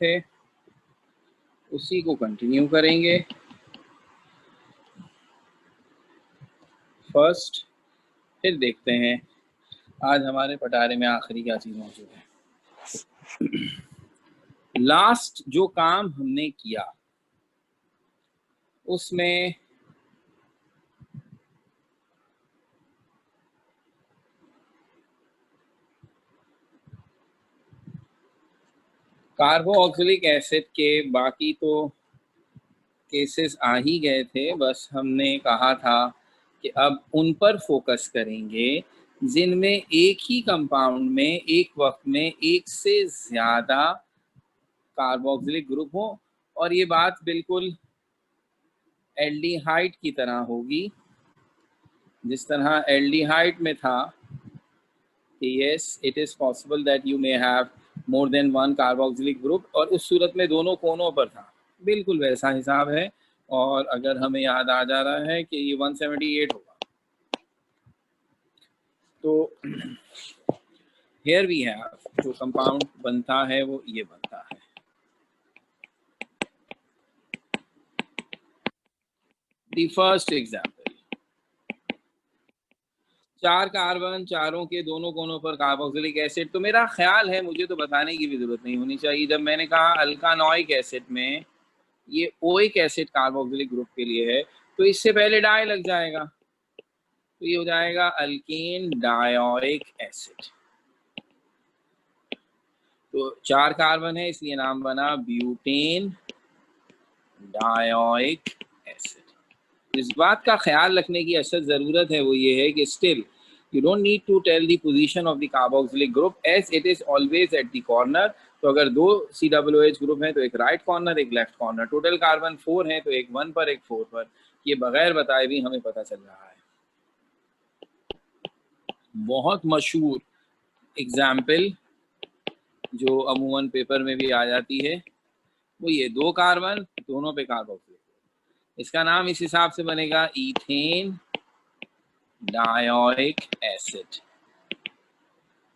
थे उसी को कंटिन्यू करेंगे। फर्स्ट, फिर देखते हैं आज हमारे पटारे में आखिरी क्या चीज मौजूद है। लास्ट जो काम हमने किया उसमें कार्बोक्सिलिक एसिड के बाकी तो केसेस आ ही गए थे, बस हमने कहा था कि अब उन पर फोकस करेंगे जिनमें एक ही कंपाउंड में एक वक्त में एक से ज्यादा कार्बोक्सिलिक ग्रुप हो, और ये बात बिल्कुल एल्डिहाइड की तरह होगी। जिस तरह एल्डिहाइड में था कि yes it is possible that you may have more than one carboxylic group, और उस सूरत में दोनों कोनों पर था, बिल्कुल वैसा हिसाब है। और अगर हमें याद आ जा रहा है कि ये 178 होगा, तो हियर वी हैव जो कंपाउंड बनता है वो ये बनता है। द फर्स्ट एग्जाम्पल, 4 कार्बन, चारों के दोनों कोनों पर कार्बोक्सिलिक एसिड। तो मेरा ख्याल है, मुझे तो बताने की भी जरूरत नहीं होनी चाहिए, जब मैंने कहा अल्कानोइक एसिड में ये ओइक एसिड कार्बोक्सिलिक ग्रुप के लिए है, तो इससे पहले डाई लग जाएगा, तो ये हो जाएगा अल्केन डायोइक एसिड। तो 4 कार्बन है इसलिए नाम बना ब्यूटेन डायोइक एसिड। इस बात का ख्याल रखने की असल जरूरत है वो ये है कि still you don't need to tell the position of the carboxylic group as it is always at the corner। तो अगर दो COOH ग्रुप हैं तो एक राइट कॉर्नर एक लेफ्ट कॉर्नर, टोटल कार्बन 4 हैं तो एक 1 पर एक 4 पर, ये बगैर बताए भी हमें पता चल रहा है। बहुत मशहूर एग्जाम्पल जो अमूमन पेपर में भी आ जाती है वो ये 2 कार्बन, दोनों पे कार्बोक्सिलिक, इसका नाम इस हिसाब से बनेगा इथेन डायोइक एसिड।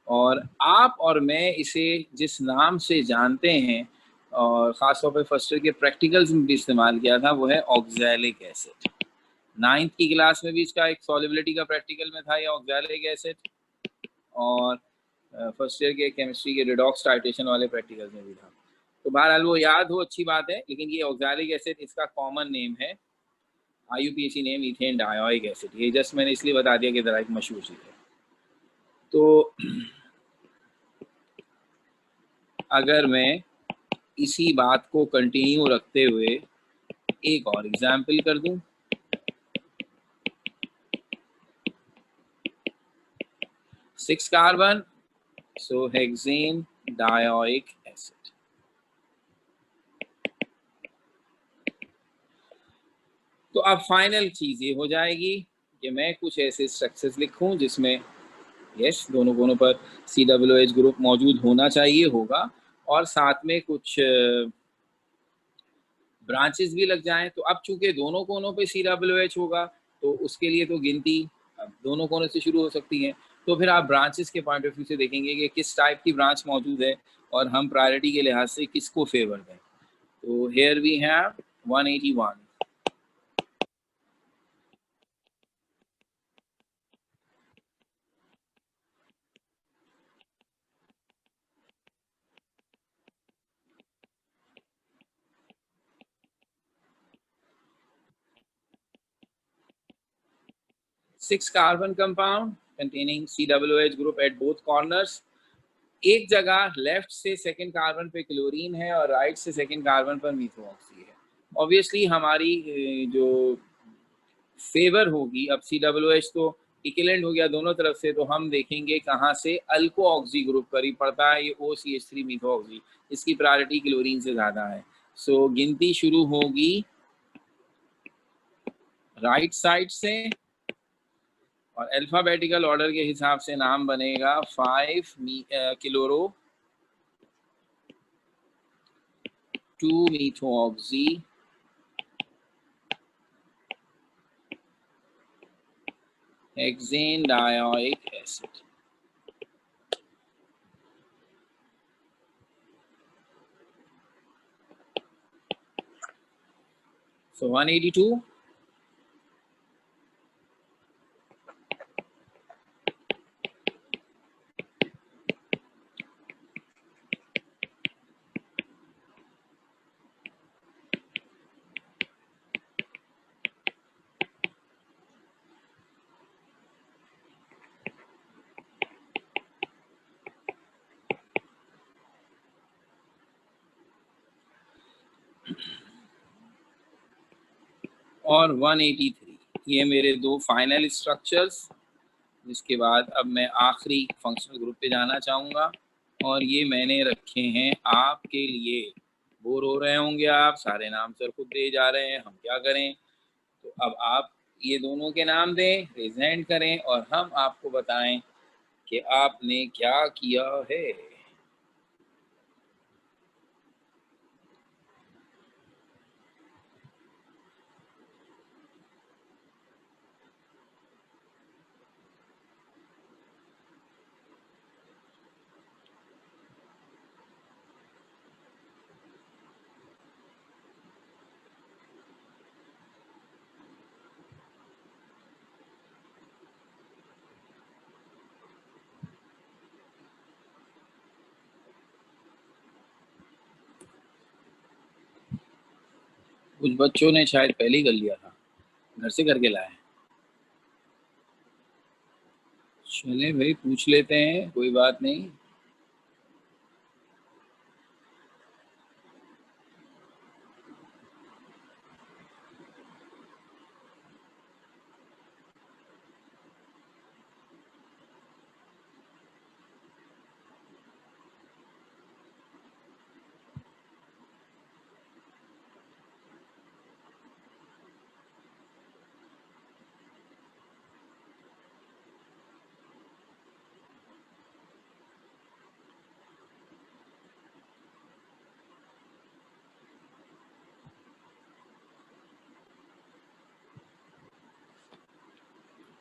और आप और मैं इसे जिस नाम से जानते हैं और ख़ासतौर पर फर्स्ट ईयर के प्रैक्टिकल्स में भी इस्तेमाल किया था वो है ऑक्सैलिक एसिड। 9th की क्लास में भी इसका एक सॉल्युबिलिटी का प्रैक्टिकल में था ये ऑक्सैलिक एसिड, और फर्स्ट ईयर के केमिस्ट्री के रिडॉक्स टाइट्रेशन वाले प्रैक्टिकल्स में भी था। तो बहरहाल वो याद हो अच्छी बात है, लेकिन ये ऑक्सैलिक एसिड इसका कॉमन नेम है, IUPAC name ethane dioic acid. ये जस्ट मैंने इसलिए बता दिया कि ज़रा एक मशहूर चीज़ है। तो अगर मैं इसी बात को कंटिन्यू रखते हुए एक और एग्जाम्पल कर दूं, सिक्स कार्बन, सो हेक्सेन डायोइक एसिड। तो अब फाइनल चीज ये हो जाएगी कि मैं कुछ ऐसे स्ट्रक्चर्स लिखूं जिसमें यस दोनों कोनों पर COOH ग्रुप मौजूद होना चाहिए होगा, और साथ में कुछ ब्रांचेस भी लग जाएं। तो अब चूंकि दोनों कोनों पे COOH होगा तो उसके लिए तो गिनती अब दोनों कोनों से शुरू हो सकती है। तो फिर आप ब्रांचेस के पॉइंट ऑफ व्यू से देखेंगे कि किस टाइप की ब्रांच मौजूद है और हम प्रायोरिटी के लिहाज से किसको फेवर दें। तो here we have 181। Six carbon compound containing COOH group at both corners। एक जगह लेफ्ट से सेकंड कार्बन पे क्लोरीन है और राइट से सेकंड कार्बन पर मिथोऑक्सी है। ऑब्वियसली हमारी जो फेवर होगी, अब COOH तो इक्विवेलेंट हो गया दोनों तरफ से, तो हम देखेंगे कहाँ से अल्को ऑक्सी ग्रुप करीब पड़ता है, ये OCH3 मिथोऑक्सी, इसकी प्रायोरिटी क्लोरीन से ज़्यादा है। सो गिनती शुरू होगी राइट साइड से, और अल्फाबेटिकल ऑर्डर के हिसाब से नाम बनेगा 5 chloro 2 methoxy hexanedioic acid. So 182. और 183, ये मेरे दो फाइनल स्ट्रक्चर्स। जिसके बाद अब मैं आखिरी फंक्शनल ग्रुप पे जाना चाहूँगा, और ये मैंने रखे हैं आपके लिए। बोर हो रहे होंगे आप, सारे नाम सर खुद दे जा रहे हैं, हम क्या करें। तो अब आप ये दोनों के नाम दें, प्रेजेंट करें, और हम आपको बताएं कि आपने क्या किया है। कुछ बच्चों ने शायद पहले ही कर लिया था, घर से करके लाए। चले भाई, पूछ लेते हैं, कोई बात नहीं।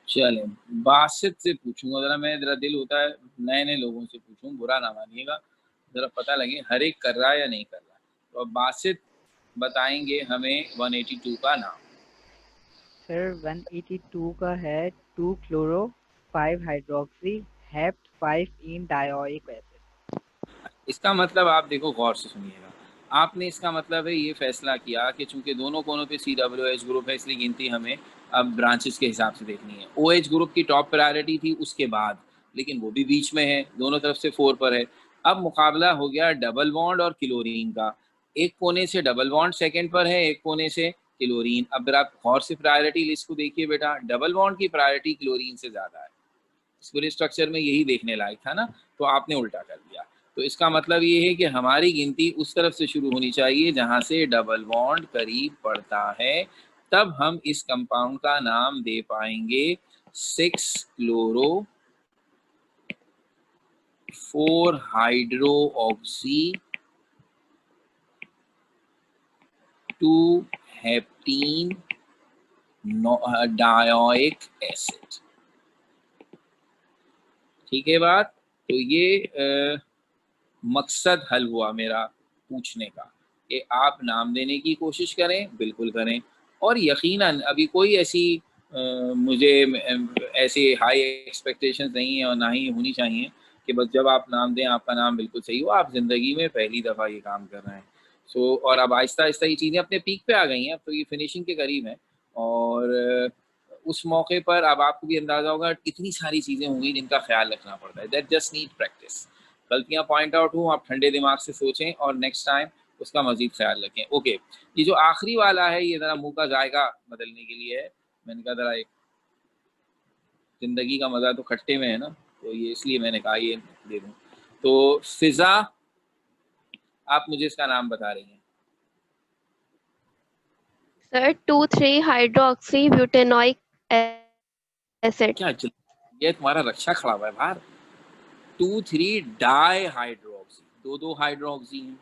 चले, बासित से पूछूंगा जरा मैं, जरा दिल होता है नए नए लोगों से पूछूं, बुरा ना मानिएगा, जरा पता लगे हर एक कर रहा है या नहीं कर रहा। तो अब बासित बताएंगे हमें 182 का नाम। सर 182 का है 2 क्लोरो 5 हाइड्रोक्सी हेप्ट 5 इन डायोइक एसिड। इसका मतलब आप देखो, गौर से सुनिएगा। आपने इसका मतलब है ये फैसला किया कि चूंकि दोनों कोनों पे COOH ग्रुप है, इसलिए गिनती हमें अब ब्रांचेस के हिसाब से देखनी है। OH ग्रुप की टॉप प्रायोरिटी थी उसके बाद, लेकिन वो भी बीच में है, दोनों तरफ से 4 पर है। अब मुकाबला हो गया डबल बॉन्ड और क्लोरीन का। एक कोने से डबल बॉन्ड सेकंड पर है, एक कोने से क्लोरीन। अब आप गौर से प्रायोरिटी लिस्ट को देखिए बेटा, डबल बॉन्ड की प्रायोरिटी क्लोरीन से ज्यादा है। इस पूरे स्ट्रक्चर में यही देखने लायक था ना, तो आपने उल्टा कर दिया। तो इसका मतलब ये है कि हमारी गिनती उस तरफ से शुरू होनी चाहिए जहां से डबल बॉन्ड करीब पड़ता है, तब हम इस कंपाउंड का नाम दे पाएंगे 6 chloro 4 hydroxy 2 heptenedioic acid. ठीक है बात। तो ये मकसद हल हुआ मेरा पूछने का, कि आप नाम देने की कोशिश करें, बिल्कुल करें। और यकीनन अभी कोई ऐसी मुझे ऐसे हाई एक्सपेक्टेशंस नहीं है, और ना ही होनी चाहिए कि बस जब आप नाम दें आपका नाम बिल्कुल सही हो। आप ज़िंदगी में पहली दफ़ा ये काम कर रहे हैं। सो और अब आहिस्ता आहिस्ता ये चीज़ें अपने पीक पे आ गई हैं, अब तो ये फिनिशिंग के करीब हैं। और उस मौके पर अब आपको भी अंदाज़ा होगा इतनी सारी चीज़ें होंगी जिनका ख्याल रखना पड़ता है। That just need practice. गलतियां पॉइंट आउट हो, आप ठंडे दिमाग से सोचें और नेक्स्ट टाइम उसका मजीद ख्याल रखें। ओके, ये जो आखिरी वाला है ये ज़रा मुंह का जायका बदलने के लिए है। मैंने कहा ज़रा एक ज़िंदगी का मज़ा तो खट्टे में है ना, तो ये इसलिए मैंने कहा ये दे दूँ। तो फिज़ा, आप मुझे इसका नाम बता रही हैं। Sir 2,3 hydroxy butanoic acid. क्या ये तुम्हारा रक्षा खड़ा हुआ है बाहर। 2,3 डाई हाइड्रोक्सी, दो हाइड्रोक्सी हैं,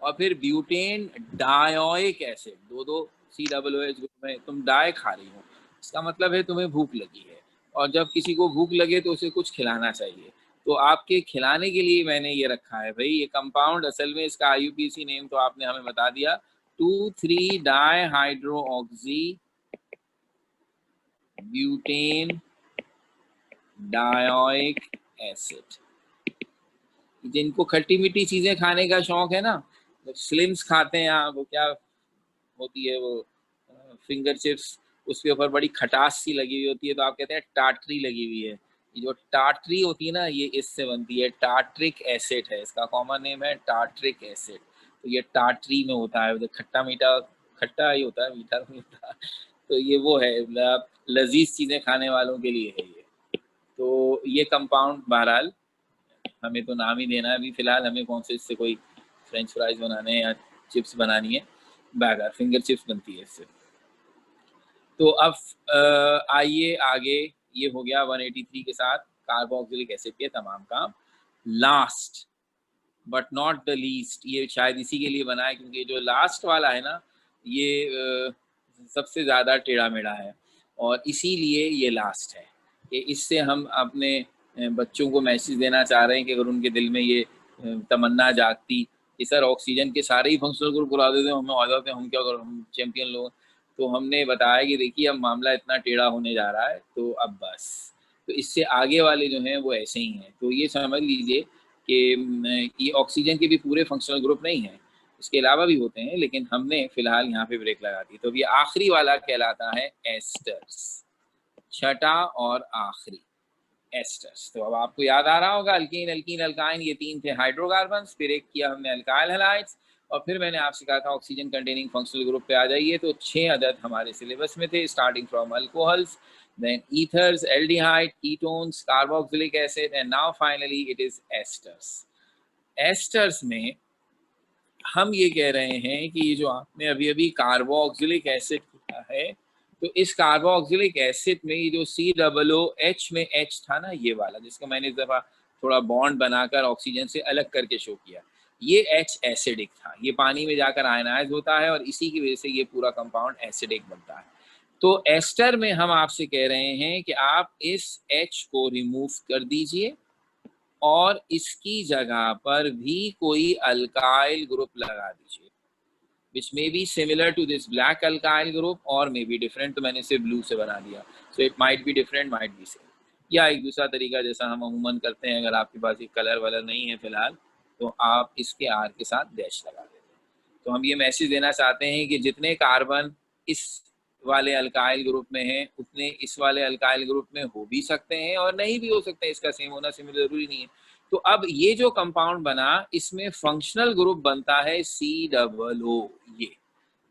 और फिर ब्यूटेन डायोइक एसिड, दो COOH ग्रुप में, तुम डाई खा रही हो। इसका मतलब है तुम्हें भूख लगी है, और जब किसी को भूख लगे तो उसे कुछ खिलाना चाहिए। तो आपके खिलाने के लिए मैंने ये रखा है भाई। ये कंपाउंड असल में इसका IUPAC नेम तो आपने हमें बता दिया, 2,3 डाइहाइड्रोऑक्सी ब्यूटेन डायोइक एसिड। जिनको खट्टी मीठी चीजें खाने का शौक है ना, तो स्लिम्स खाते हैं आप, वो क्या होती है वो फिंगर चिप्स, उसके ऊपर बड़ी खटास सी लगी हुई होती है, तो आप कहते हैं टाटरी लगी हुई है। ये जो टाटरी होती है ना, ये इससे बनती है, टार्ट्रिक एसिड है इसका कॉमन नेम है, टार्ट्रिक एसिड। तो ये टाटरी में होता है, खट्टा मीठा, खट्टा ही होता है, मीठा नहीं होता। तो ये वो है, मतलब लजीज चीजें खाने वालों के लिए है ये। तो ये कंपाउंड बहरहाल हमें तो नाम ही देना है अभी फिलहाल, हमें कौन से इससे कोई फ्रेंच फ्राइज बनाने हैं या चिप्स बनानी है, बर्गर फिंगर चिप्स बनती है इससे। तो अब आइए आगे, ये हो गया 183 के साथ कार्बोक्सिलिक एसिड के तमाम काम। Last but not the least, ये शायद इसी के लिए बना है क्योंकि जो लास्ट वाला है ना, ये सबसे ज़्यादा टेढ़ा मेढ़ा है और इसीलिए ये लास्ट है कि इससे हम अपने बच्चों को मैसेज देना चाह रहे हैं कि अगर उनके दिल में ये तमन्ना जागती कि सर ऑक्सीजन के सारे ही फंक्शनल ग्रुप बुला देते हैं, हमें आ जाते हैं, हम क्या करें, हम चैंपियन लोग। तो हमने बताया कि देखिए अब मामला इतना टेढ़ा होने जा रहा है, तो अब बस, तो इससे आगे वाले जो हैं वो ऐसे ही हैं। तो ये समझ लीजिए कि ये ऑक्सीजन के भी पूरे फंक्शनल ग्रुप नहीं हैं, इसके अलावा भी होते हैं, लेकिन हमने फिलहाल यहाँ पे ब्रेक लगा दी। तो ये आखिरी वाला कहलाता है एस्टर्स, छठा और आखिरी एस्टर्स। तो अब आपको याद आ रहा होगा, अल्कीन अल्कीन अल्काइन ये तीन थे हाइड्रोकार्बन, फिर एक किया हमने अल्काइल हैलाइड्स, और फिर मैंने आपसे कहा था ऑक्सीजन कंटेनिंग फंक्शनल ग्रुप पे आ जाइए। तो 6 अदद हमारे सिलेबस में थे, starting from alcohols, then ethers, aldehyde, ketones, carboxylic acid, and now finally it is esters. Asters में हम ये कह रहे हैं कि ये जो आपने अभी अभी कार्बोक्सिलिक एसिड किया है, तो इस कार्बोक्सिलिक एसिड में ये जो COOH में H था ना, ये वाला जिसको मैंने इस दफा थोड़ा बॉन्ड बनाकर ऑक्सीजन से अलग करके शो किया, ये H एसिडिक था, ये पानी में जाकर आयनाइज होता है और इसी की वजह से ये पूरा कंपाउंड एसिडिक बनता है। तो एस्टर में हम आपसे कह रहे हैं कि आप इस H को रिमूव कर दीजिए और इसकी जगह पर भी कोई अल्काइल ग्रुप लगा दीजिए, which may be similar to this black alkyl group or may be different, तो मैंने इसे ब्लू से बना दिया, so it might be different, might be same। या एक दूसरा तरीका जैसा हम अमूमन करते हैं, अगर आपके पास ये कलर वलर नहीं है फिलहाल, तो आप इसके आर के साथ डैश लगा देते हैं। तो हम ये मैसेज देना चाहते हैं कि जितने कार्बन इस वाले अल्काइल ग्रुप में हैं, उतने इस वाले अल्काइल ग्रुप में हो भी सकते हैं और नहीं भी हो सकते हैं, इसका सेम होना सिमिलर जरूरी नहीं है। तो अब ये जो कंपाउंड बना, इसमें फंक्शनल ग्रुप बनता है COO। ये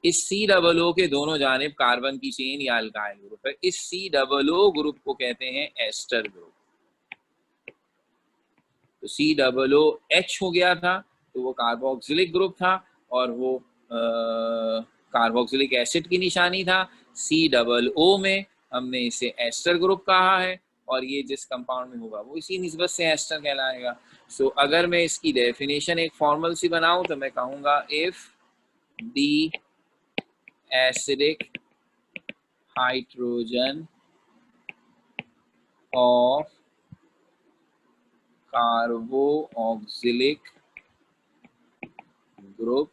इस COO के दोनों जानिब कार्बन की चेन या अल्काइल ग्रुप है, इस COO ग्रुप को कहते हैं एस्टर ग्रुप। तो COOH हो गया था, तो वो कार्बोक्सिलिक ग्रुप था और वो कार्बोक्सिलिक एसिड की निशानी था। COO में हमने इसे एस्टर ग्रुप कहा है और ये जिस कंपाउंड में होगा वो इसी निस्बत से एस्टर कहलाएगा। सो अगर मैं इसकी डेफिनेशन एक फॉर्मल सी बनाऊं तो मैं कहूंगा if the acidic hydrogen of carboxylic group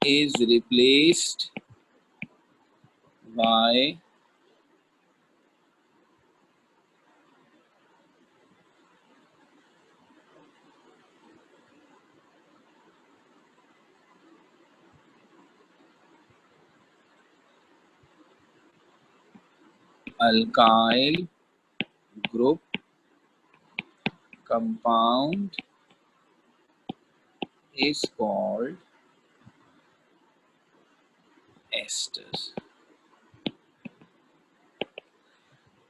is replaced by alkyl group compound is called esters।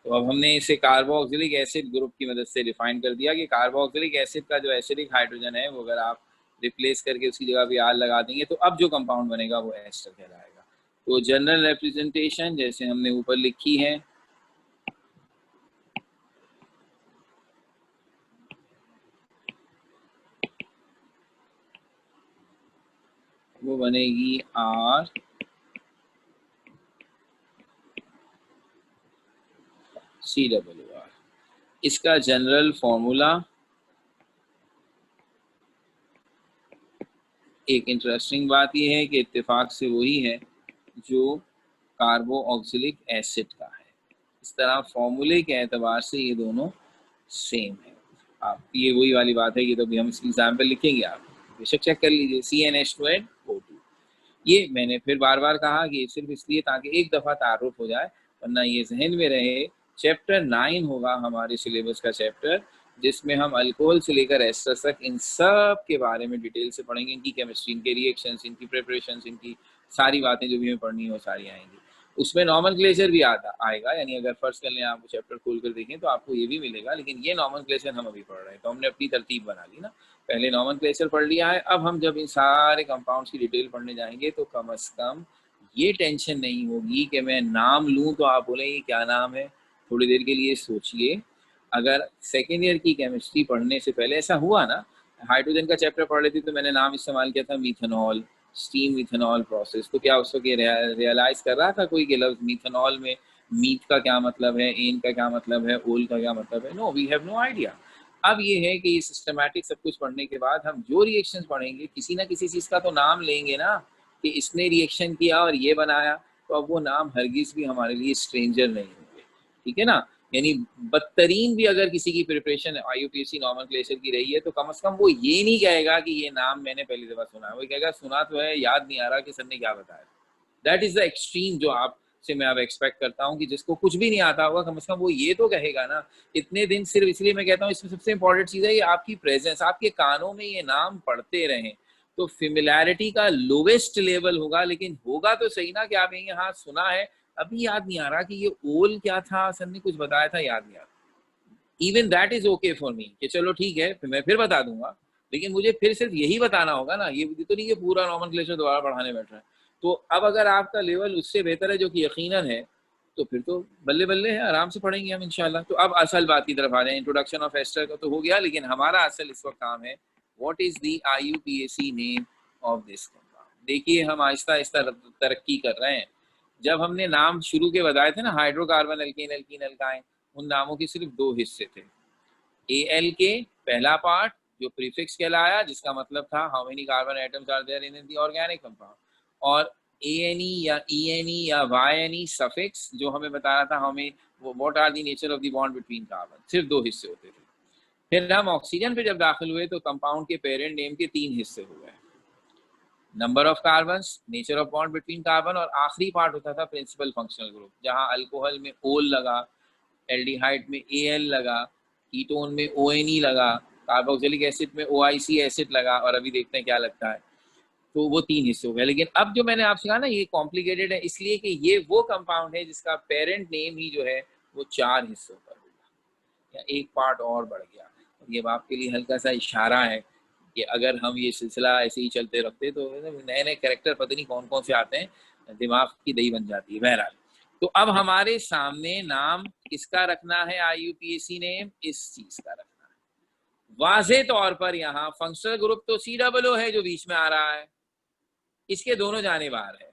तो अब हमने इसे कार्बोक्सिलिक एसिड ग्रुप की मदद से डिफाइन कर दिया कि कार्बोक्सिलिक एसिड का जो एसिडिक हाइड्रोजन है वो अगर आप रिप्लेस करके उसकी जगह पे आर लगा देंगे तो अब जो कंपाउंड बनेगा वो एस्टर कहलाएगा। तो जनरल रिप्रेजेंटेशन जैसे हमने ऊपर लिखी है, वो बनेगी R COOR। इसका जनरल फॉर्मूला, एक इंटरेस्टिंग बात यह है कि इत्तेफाक से वही है जो कार्बो ऑक्सिलिक एसिड का है। इस तरह फॉर्मूले के एतबार से ये दोनों सेम है। आप ये वही वाली बात है, ये तो भी हम इसकी एग्जाम्पल लिखेंगे, आप बेशक चेक कर लीजिए। CnH2O2, ये मैंने फिर बार बार कहा कि सिर्फ इसलिए ताकि एक दफ़ा तारुफ हो जाए, वरना ये जहन में रहे। चैप्टर 9 होगा हमारे सिलेबस का चैप्टर, जिसमें हम अल्कोहल से लेकर एस्टर्स तक इन सब के बारे में डिटेल से पढ़ेंगे। इनकी केमिस्ट्री, इनके रिएक्शंस, इनकी प्रिपरेशंस, इनकी सारी बातें जो भी हमें पढ़नी हो सारी आएंगी। उसमें नॉमेनक्लेचर भी आएगा, यानी अगर फर्स्ट कर लें आप चैप्टर खोल कर देखें तो आपको ये भी मिलेगा, लेकिन ये नॉमेनक्लेचर हम अभी पढ़ रहे हैं तो हमने अपनी तरतीब बना ली ना। पहले नॉमेनक्लेचर पढ़ लिया है, अब हम जब इन सारे कंपाउंड्स की डिटेल पढ़ने जाएंगे तो कम अज कम ये टेंशन नहीं होगी कि मैं नाम लूँ तो आप बोलें ये क्या नाम है। थोड़ी देर के लिए सोचिए, अगर सेकेंड ईयर की केमिस्ट्री पढ़ने से पहले ऐसा हुआ ना, हाइड्रोजन का चैप्टर पढ़ लेती तो मैंने नाम इस्तेमाल किया था मीथेनॉल, स्टीम इथेनॉल प्रोसेस, तो क्या उस वक्त ये रियलाइज कर रहा था कोई कि लफ्ज मीथेनॉल में मीथ का क्या मतलब है, एन का क्या मतलब है, ओल का क्या मतलब है? No, we have no idea. अब ये है कि ये सिस्टमैटिक सब कुछ पढ़ने के बाद हम जो रिएक्शंस पढ़ेंगे किसी ना किसी चीज़ का तो नाम लेंगे ना, कि इसने रिएक्शन किया और ये बनाया, तो अब वो नाम हरगिज़ भी हमारे लिए स्ट्रेंजर नहीं होंगे, ठीक है ना। यानी बदतरीन भी अगर किसी की प्रिपरेशन IUPAC नॉमेनक्लेचर की रही है तो कम से कम वो ये नहीं कहेगा कि ये नाम मैंने पहली दफ़ा सुना है, वो कहेगा सुना तो है, याद नहीं आ रहा कि सर ने क्या बताया। दैट इज़ द एक्सट्रीम जो आप से मैं अब एक्सपेक्ट करता हूँ कि जिसको कुछ भी नहीं आता होगा कम से कम वो ये तो कहेगा ना। इतने दिन सिर्फ इसलिए मैं कहता हूँ, इसमें सबसे इंपॉर्टेंट चीज़ है ये आपकी प्रेजेंस, आपके कानों में ये नाम पढ़ते रहें तो फेमिलैरिटी का लोवेस्ट लेवल होगा, लेकिन होगा तो सही ना कि आप ये हाँ सुना है, अभी याद नहीं आ रहा कि ये ओल क्या था, सर ने कुछ बताया था, याद नहीं आ रहा। Even that is okay for me कि चलो ठीक है मैं फिर बता दूंगा, लेकिन मुझे फिर सिर्फ यही बताना होगा ना, ये तो नहीं कि पूरा नॉमेनक्लेचर दोबारा पढ़ाने बैठ रहा है। तो अब अगर आपका लेवल उससे बेहतर है, जो कि यकीनन है, तो फिर तो बल्ले बल्ले है, आराम से पढ़ेंगे हम इंशाल्लाह। तो अब असल बात की तरफ आ जाए। इंट्रोडक्शन ऑफ एस्टर का तो हो गया, लेकिन हमारा असल इस वक्त काम है what is the IUPAC name of this compound. देखिए हम आहिस्ता आहिस्ता तरक्की कर रहे हैं। जब हमने नाम शुरू के बताए थे ना, हाइड्रोकार्बन, एल्केन, एल्कीन, एल्काइन, उन नामों के सिर्फ दो हिस्से थे। ALK पहला पार्ट जो प्रीफिक्स कहलाया, जिसका मतलब था how many carbon atoms are there in the organic compound, और ANE या ENE या YNE सफिक्स जो हमें बता रहा था हमें what are the nature of the bond between carbon. सिर्फ दो हिस्से होते थे। फिर हम ऑक्सीजन पे जब दाखिल हुए तो कंपाउंड के पेरेंट नेम के 3 हिस्से हो गए, number of carbons, nature of bond between carbon, और आखिरी पार्ट होता था प्रिंसिपल फंक्शनल ग्रुप, जहां अल्कोहल में ओल लगा, एल्डिहाइड में AL लगा, कीटोन में ONE लगा, कार्बोक्सिलिक एसिड में OIC एसिड लगा, और अभी देखते हैं क्या लगता है। तो वो 3 हिस्से हो गए। लेकिन अब जो मैंने आपसे कहा ना ये कॉम्प्लिकेटेड है, इसलिए कि ये वो कंपाउंड है जिसका पेरेंट नेम ही जो है वो 4 हिस्सों पर होगा, या एक पार्ट और बढ़ गया। ये आपके लिए हल्का सा इशारा है कि अगर हम ये सिलसिला ऐसे ही चलते रखते तो नए नए कैरेक्टर पता नहीं कौन कौन से आते हैं, दिमाग की दही बन जाती है। बहरहाल, तो अब हमारे सामने नाम किसका रखना है IUPAC नेम, इस चीज का रखना है। वाज़े तौर पर यहाँ फंक्शनल ग्रुप तो COO है जो बीच में आ रहा है, इसके दोनों जानेबार है।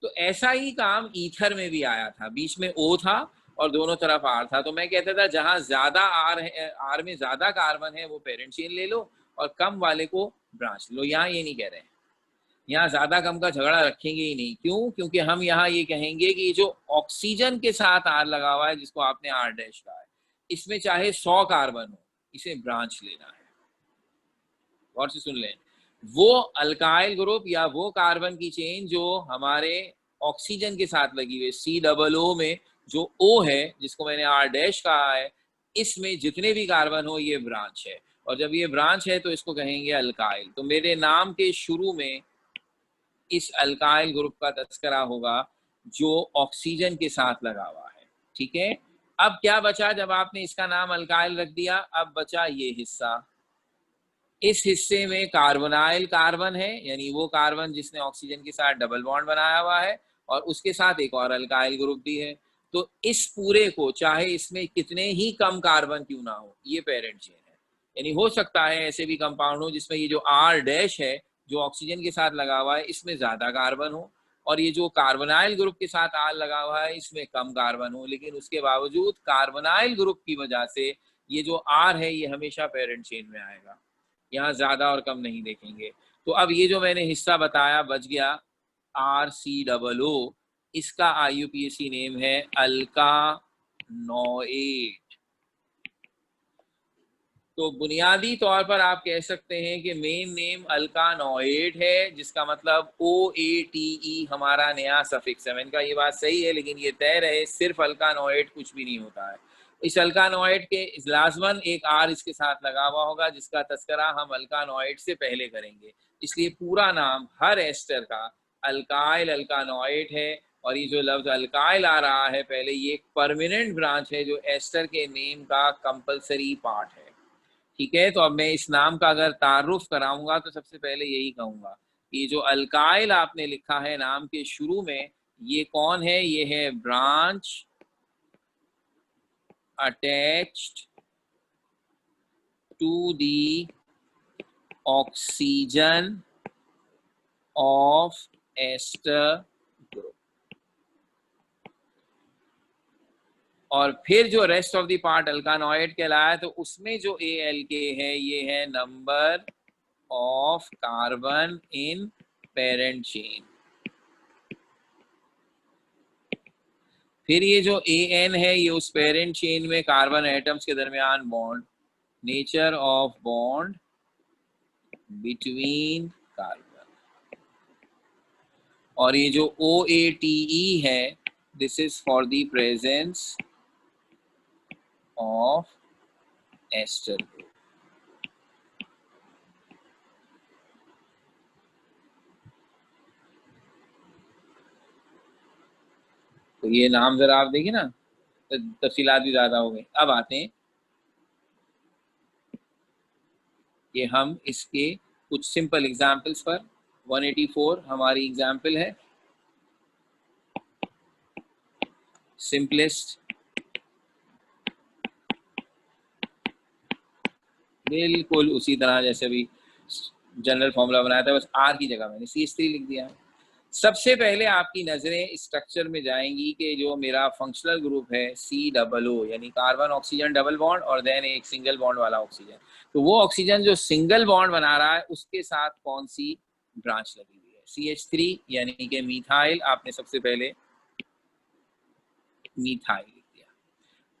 तो ऐसा ही काम ईथर में भी आया था, बीच में O था और दोनों तरफ R था। तो मैं कहता था जहां ज्यादा R है, R में ज्यादा कार्बन है, वो पेरेंट चेन ले लो और कम वाले को ब्रांच लो। यहाँ ये नहीं कह रहे हैं, यहाँ ज्यादा कम का झगड़ा रखेंगे ही नहीं। क्यों? क्योंकि हम यहाँ ये कहेंगे कि जो ऑक्सीजन के साथ R लगा हुआ है, जिसको आपने R डैश कहा है, इसमें चाहे 100 कार्बन हो, इसे ब्रांच लेना है। और से सुन लें, वो अल्काइल ग्रुप या वो कार्बन की चेन जो हमारे ऑक्सीजन के साथ लगी हुई COO में जो O है, जिसको मैंने R डैश कहा है, इसमें जितने भी कार्बन हो ये ब्रांच है, और जब ये ब्रांच है तो इसको कहेंगे अल्काइल। तो मेरे नाम के शुरू में इस अल्काइल ग्रुप का तस्करा होगा जो ऑक्सीजन के साथ लगा हुआ है, ठीक है। अब क्या बचा, जब आपने इसका नाम अल्काइल रख दिया, अब बचा ये हिस्सा। इस हिस्से में कार्बोनाइल कार्बन है, यानी वो कार्बन जिसने ऑक्सीजन के साथ डबल बॉन्ड बनाया हुआ है, और उसके साथ एक और अल्काइल ग्रुप भी है। तो इस पूरे को चाहे इसमें कितने ही कम कार्बन क्यों ना हो, ये पेरेंट चेन है। यानी हो सकता है ऐसे भी कंपाउंड हो जिसमें ये जो R डैश है जो ऑक्सीजन के साथ लगा हुआ है, इसमें ज्यादा कार्बन हो, और ये जो कार्बोनाइल ग्रुप के साथ आर लगा हुआ है इसमें कम कार्बन हो, लेकिन उसके बावजूद कार्बोनाइल ग्रुप की वजह से ये जो आर है ये हमेशा पेरेंट चेन में आएगा, यहाँ ज्यादा और कम नहीं देखेंगे। तो अब ये जो मैंने हिस्सा बताया बच गया RCOO, इसका IUPAC नेम है अल्कानोएट। तो बुनियादी तौर पर आप कह सकते हैं कि मेन नेम अल्कानोएट है, जिसका मतलब OATE हमारा नया सफिक्स है। इनका ये बात सही है, लेकिन ये तय रहे सिर्फ अल्कानोएट कुछ भी नहीं होता है। इस अल्कानोएट के लाजमन एक आर इसके साथ लगा हुआ होगा, जिसका तस्करा हम अल्कानोएट से पहले करेंगे। इसलिए पूरा नाम हर एस्टर का अल्काइल अल्कानोएट है। और ये जो लफ्ज अल्काइल आ रहा है पहले, ये एक परमानेंट ब्रांच है जो एस्टर के नेम का कंपलसरी पार्ट है। ठीक है, तो अब मैं इस नाम का अगर तारुफ कराऊंगा तो सबसे पहले यही कहूंगा, ये जो अल्काइल आपने लिखा है नाम के शुरू में, ये कौन है? ये है branch attached to the oxygen of ester group. और फिर जो rest of the part alkanoate कहलाया, तो उसमें जो ALK है ये है number of carbon in parent chain. फिर ये जो AN है ये उस पेरेंट चेन में कार्बन एटम्स के दरमियान bond, nature of bond between carbon. और ये जो OATE है, this is for the presence of ester group. तो ये नाम जरा आप देखिए ना, तफसीलात भी ज्यादा हो गई। अब आते हैं कि हम इसके कुछ सिंपल एग्जाम्पल्स पर। 184 हमारी एग्जाम्पल है, सिंपलेस्ट, बिल्कुल उसी तरह जैसे भी जनरल फॉर्मूला बनाया था, बस आर की जगह मैंने CH3 लिख दिया। सबसे पहले आपकी नजरें स्ट्रक्चर में जाएंगी कि जो मेरा फंक्शनल ग्रुप है COO, यानी कार्बन ऑक्सीजन डबल बॉन्ड और देन एक सिंगल बॉन्ड वाला ऑक्सीजन, तो वो ऑक्सीजन जो सिंगल बॉन्ड बना रहा है उसके साथ कौन सी ब्रांच लगी हुई है? CH3 यानी कि मिथाइल, आपने सबसे पहले मिथाइल लिख दिया।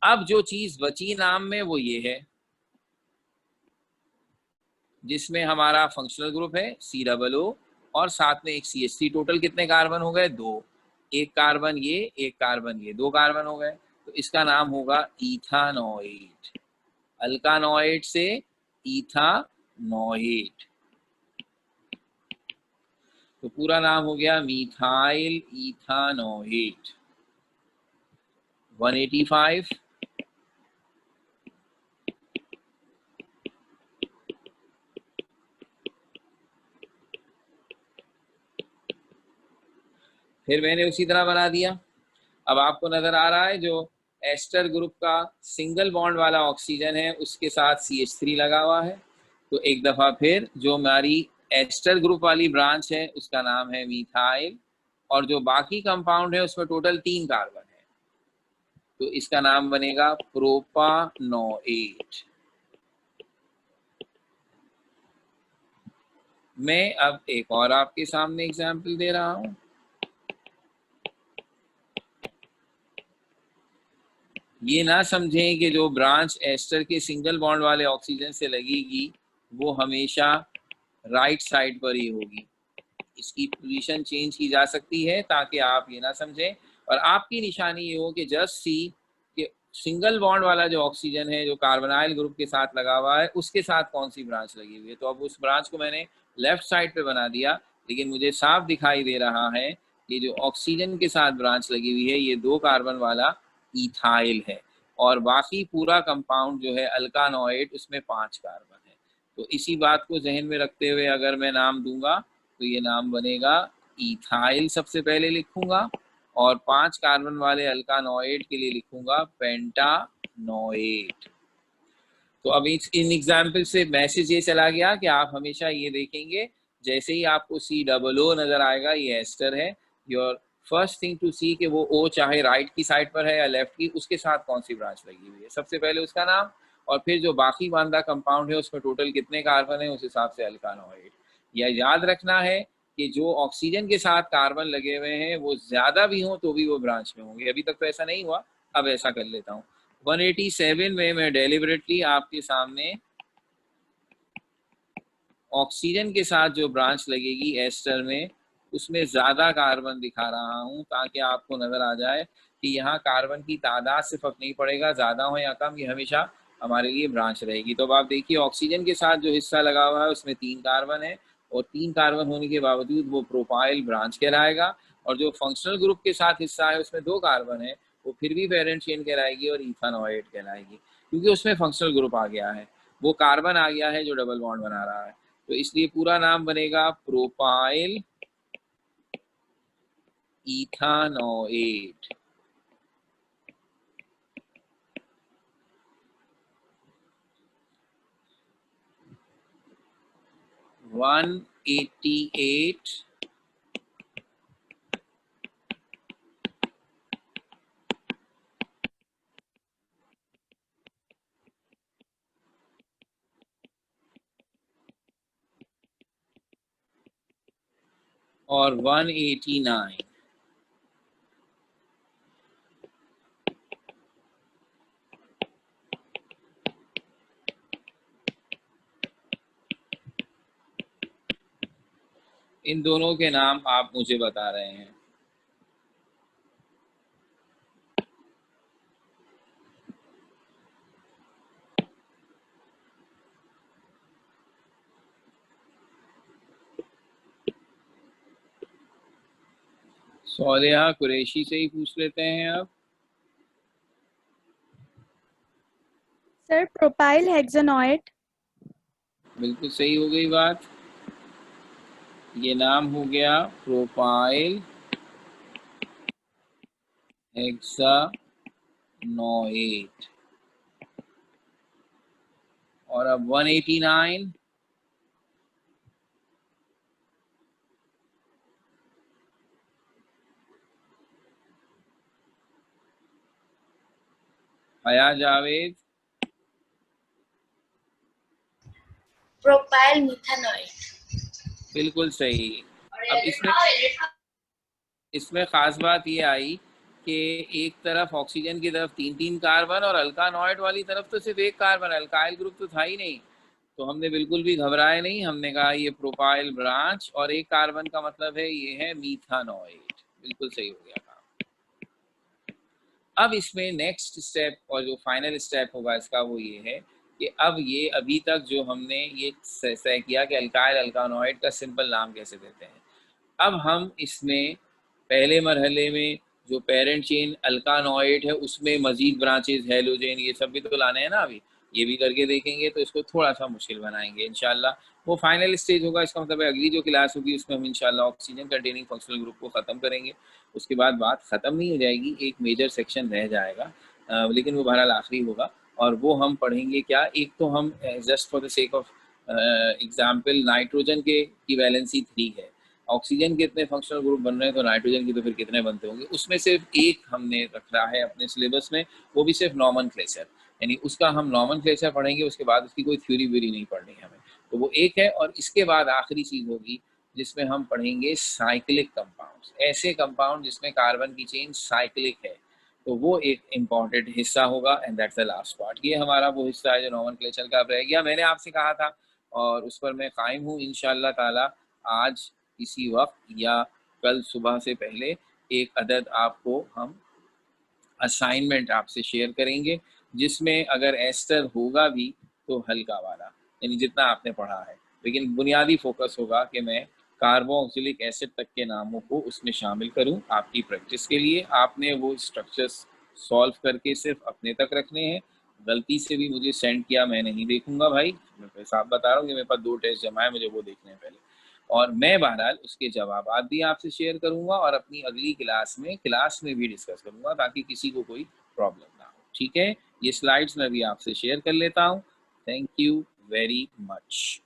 अब जो चीज बची नाम में वो ये है, जिसमें हमारा फंक्शनल ग्रुप है COO और साथ में एक CH3। टोटल कितने कार्बन हो गए? 2। एक कार्बन ये, एक कार्बन ये, 2 कार्बन हो गए। तो इसका नाम होगा इथानोएट। अल्कानोएट से इथानोएट, तो पूरा नाम हो गया मिथाइल इथानोएट। 185 फिर मैंने उसी तरह बना दिया। अब आपको नजर आ रहा है जो एस्टर ग्रुप का सिंगल बॉन्ड वाला ऑक्सीजन है उसके साथ CH3 लगा हुआ है। तो एक दफा फिर जो हमारी एस्टर ग्रुप वाली ब्रांच है उसका नाम है मिथाइल, और जो बाकी कंपाउंड है उसमें टोटल 3 कार्बन है, तो इसका नाम बनेगा प्रोपानोएट। मैं अब एक और आपके सामने एग्जाम्पल दे रहा हूं। ये ना समझें कि जो ब्रांच एस्टर के सिंगल बॉन्ड वाले ऑक्सीजन से लगेगी वो हमेशा राइट साइड पर ही होगी। इसकी पोजीशन चेंज की जा सकती है ताकि आप ये ना समझें, और आपकी निशानी ये हो कि जस्ट सी कि सिंगल बॉन्ड वाला जो ऑक्सीजन है जो कार्बोनाइल ग्रुप के साथ लगा हुआ है उसके साथ कौन सी ब्रांच लगी हुई है। तो अब उस ब्रांच को मैंने लेफ्ट साइड पे बना दिया, लेकिन मुझे साफ दिखाई दे रहा है कि जो ऑक्सीजन के साथ ब्रांच लगी हुई है ये 2 कार्बन वाला इथाइल है, और बाकी पूरा कंपाउंड जो है अल्कानोएट उसमें 5 कार्बन है। तो इसी बात को जहन में रखते हुए अगर मैं नाम दूंगा तो ये नाम बनेगा इथाइल, सबसे पहले लिखूंगा, और 5 कार्बन वाले अल्कानोएट के लिए लिखूंगा पेंटानोएट। तो अब इन एग्जाम्पल से मैसेज ये चला गया कि आप हमेशा ये देखेंगे जैसे ही आपको COO नजर आएगा ये एस्टर है, योर फर्स्ट थिंग टू सी कि वो O चाहे राइट की साइड पर है या लेफ्ट की, उसके साथ कौन सी ब्रांच लगी हुई है। सबसे पहले उसका नाम, और फिर जो बाकी बांधा कंपाउंड है उसमें टोटल कितने कार्बन है उस हिसाब से अल्कानोइड। या याद रखना है कि जो ऑक्सीजन के साथ कार्बन लगे हुए हैं वो ज्यादा भी हों तो भी वो ब्रांच में होंगे। अभी तक तो ऐसा नहीं हुआ, अब ऐसा कर लेता हूँ। 187 में मैं डेलिबरेटली आपके सामने ऑक्सीजन के साथ जो ब्रांच लगेगी एस्टर में, उसमें ज्यादा कार्बन दिखा रहा हूं ताकि आपको नजर आ जाए कि यहाँ कार्बन की तादाद से फर्क नहीं पड़ेगा, ज्यादा हो या कम, ये हमेशा हमारे लिए ब्रांच रहेगी। तो अब आप देखिए ऑक्सीजन के साथ जो हिस्सा लगा हुआ है उसमें 3 कार्बन है, और 3 कार्बन होने के बावजूद वो प्रोपाइल ब्रांच कहलाएगा। और जो फंक्शनल ग्रुप के साथ हिस्सा है उसमें 2 कार्बन है, वो फिर भी पेरेंट चेन कहलाएगी और इथानोइड कहलाएगी, क्योंकि उसमें फंक्शनल ग्रुप आ गया है, वो कार्बन आ गया है जो डबल बॉन्ड बना रहा है। तो इसलिए पूरा नाम बनेगा प्रोपाइल इथानोएट। वन 188 और 189। इन दोनों के नाम आप मुझे बता रहे हैं। सोलिहा कुरैशी से ही पूछ लेते हैं अब। Sir propyl hexanoate. बिल्कुल सही हो गई बात, ये नाम हो गया प्रोपाइल हेक्सानोएट। और अब 189 हया जावेद। प्रोपाइल मिथानोइड। बिल्कुल सही। अब इसमें खास बात ये आई कि एक तरफ ऑक्सीजन की तरफ 3-3 कार्बन और अल्कानॉइड वाली तरफ तो सिर्फ 1 कार्बन, अल्काइल ग्रुप तो था ही नहीं। तो हमने बिल्कुल भी घबराए नहीं, हमने कहा ये प्रोपाइल ब्रांच और 1 कार्बन का मतलब है ये है मीथानॉइड। बिल्कुल सही हो गया काम। अब इसमें नेक्स्ट स्टेप और जो फाइनल स्टेप होगा इसका वो ये है कि अब ये अभी तक जो हमने ये तय किया कि अल्काइल अल्कानॉइड का सिंपल नाम कैसे देते हैं, अब हम इसमें पहले मरहले में जो पेरेंट चेन अल्कानॉइड है उसमें मजीद ब्रांचेस, हेलोजेन, ये सब भी तो लाने हैं ना, अभी ये भी करके देखेंगे तो इसको थोड़ा सा मुश्किल बनाएंगे इंशाल्लाह। वो फाइनल स्टेज होगा, इसका मतलब है अगली जो क्लास होगी उसमें हम इंशाल्लाह ऑक्सीजन कंटेनिंग फंक्शनल ग्रुप को ख़त्म करेंगे। उसके बाद बात ख़त्म नहीं हो जाएगी, एक मेजर सेक्शन रह जाएगा, लेकिन वो बहरहाल आखिरी होगा। और वो हम पढ़ेंगे क्या, एक तो हम just for the sake of example nitrogen की वैलेंसी 3 है, ऑक्सीजन के इतने फंक्शनल ग्रुप बन रहे हैं तो नाइट्रोजन की तो फिर कितने बनते होंगे, उसमें सिर्फ एक हमने रखा है अपने सिलेबस में, वो भी सिर्फ नॉमेनक्लेचर, यानी उसका हम नॉमेनक्लेचर पढ़ेंगे, उसके बाद उसकी कोई थ्योरी व्यूरी नहीं पढ़नी हमें, तो वो एक है। और इसके बाद आखिरी चीज होगी जिसमें हम पढ़ेंगे साइक्लिक कंपाउंड्स, ऐसे कंपाउंड जिसमें कार्बन की चेन साइक्लिक है, तो वो एक इम्पॉर्टेंट हिस्सा होगा and that's the last part. ये हमारा वो हिस्सा है जो नॉमेनक्लेचर का अब रह गया, मैंने आपसे कहा था और उस पर मैं कायम हूँ इंशाअल्लाह ताला। आज इसी वक्त या कल सुबह से पहले एक अदद आपको हम असाइनमेंट आपसे शेयर करेंगे, जिसमें अगर एस्टर होगा भी तो हल्का वाला, यानी जितना आपने पढ़ा है, लेकिन बुनियादी फोकस होगा कि मैं कार्बोक्सिलिक एसिड तक के नामों को उसमें शामिल करूं आपकी प्रैक्टिस के लिए। आपने वो स्ट्रक्चर्स सॉल्व करके सिर्फ अपने तक रखने हैं, गलती से भी मुझे सेंड किया मैं नहीं देखूंगा भाई, मैं साफ बता रहा हूँ कि मेरे पास 2 टेस्ट जमा है, मुझे वो देखने हैं पहले, और मैं बहरहाल उसके जवाब भी आपसे शेयर करूंगा और अपनी अगली क्लास में भी डिस्कस करूंगा ताकि किसी को कोई प्रॉब्लम ना हो। ठीक है, ये स्लाइड्स मैं भी आपसे शेयर कर लेता हूँ। Thank you very much.